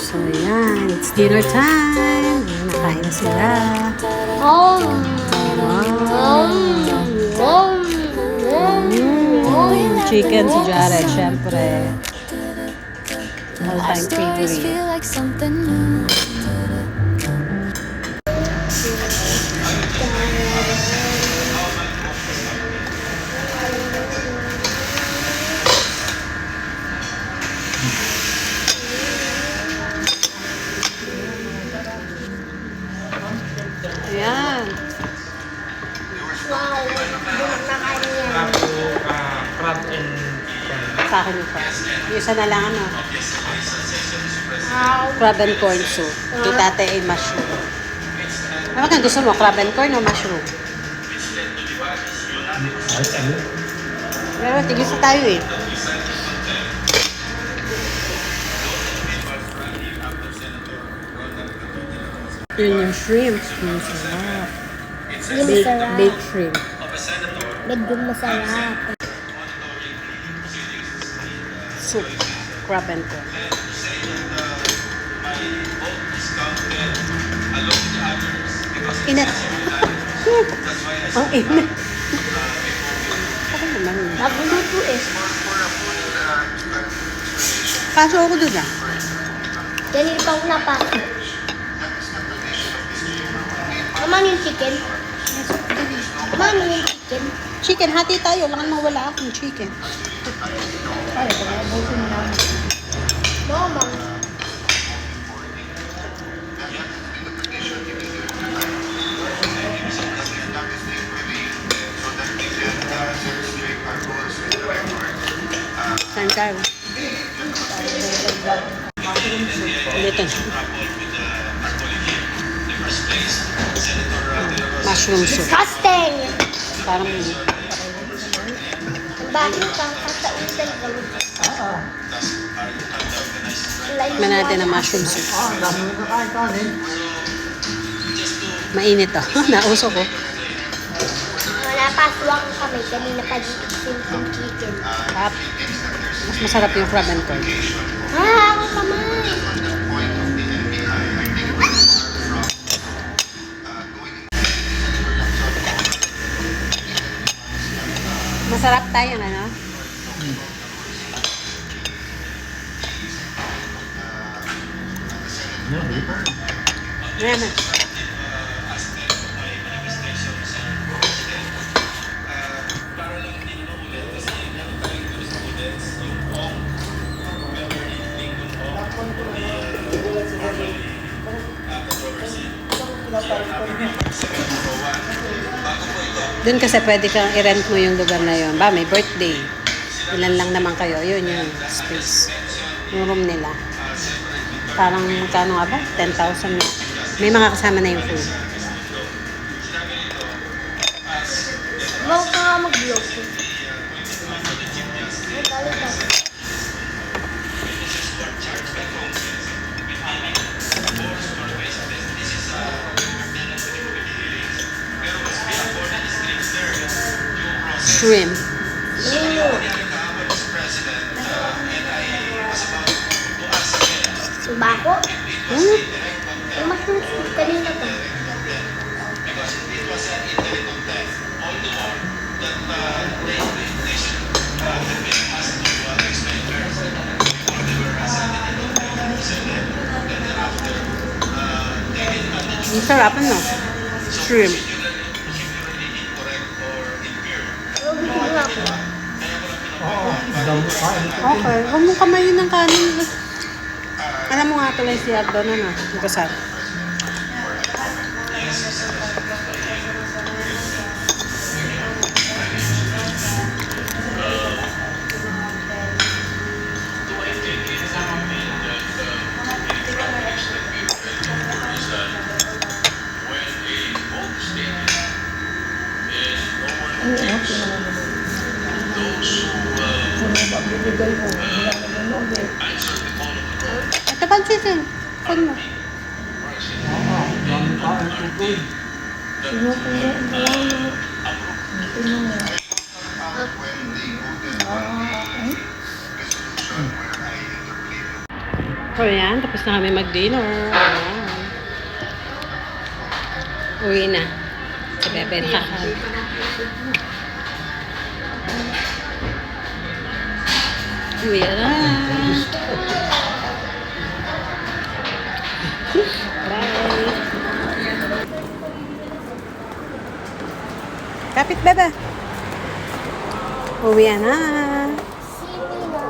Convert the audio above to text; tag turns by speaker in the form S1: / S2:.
S1: So, yan. It's dinner time. Nakain na sila.
S2: Wow.
S1: Chicken si Jared, syempre. All-time favorite. Ayan.
S2: Wow. Nakain yan.
S3: Crab and
S1: Sa akin ito. Yung isa na lang, ano?
S2: Wow.
S1: Crab and corn soup. Kay tate ay mushroom. Ano kang gusto mo? Crab and corn o mushroom? Pero tigil sa tayo eh. Yun yung shrimp. Yung sarap.
S2: Yung masarap.
S1: Baked shrimp.
S2: Medyo masarap.
S1: Soup. Crab and corn. Init. Ang init. Ako naman.
S2: Naguluto eh.
S1: Paso ako doon ah.
S2: Ganito ako napasok. Naman yung chicken. Naman yung chicken.
S1: Chicken, hati tayo. Langan mawala akong chicken.
S2: Mama.
S1: Kain tayo. Dito. Mushroom soup.
S2: Disgusting!
S1: Parang
S2: Bakit kang katausan gawin?
S1: tikman natin ang mushroom soup. Mainit to. Nauso ko.
S2: Napaswang kami kanina pa simple chicken.
S1: Tap. Mas masarap yung crab and corn.
S2: Ako kamay!
S1: Masarap tayo ano? Ayan na. Doon kasi pwede kang i-rent mo yung lugar na yun. Ba, may birthday. Ilan lang naman kayo. Yun yung space. Yung room nila. Parang magkano nga ba? 10,000 na. May mga kasama na yung food.
S2: Huwag ka nga mag-vlog. Galit ako.
S1: Shrimp.
S2: Subako?
S1: Hmm?
S2: Yung mushroom soup kanina pa.
S1: Ang sarap ano? Shrimp.
S2: Pero gusto nga ako.
S1: Okay. Huwag mong kamayin ng kanin. Alam mo nga tuloy si Ardo na na. Nagkasal. Ito pa chicken. Pag mo. O yan, tapos na kami mag-dinner. Ayan. Uwi na. Si Bebe kakain. Uwi na. Bye. Kapit, Bebe. Uwi na.
S2: Sini na.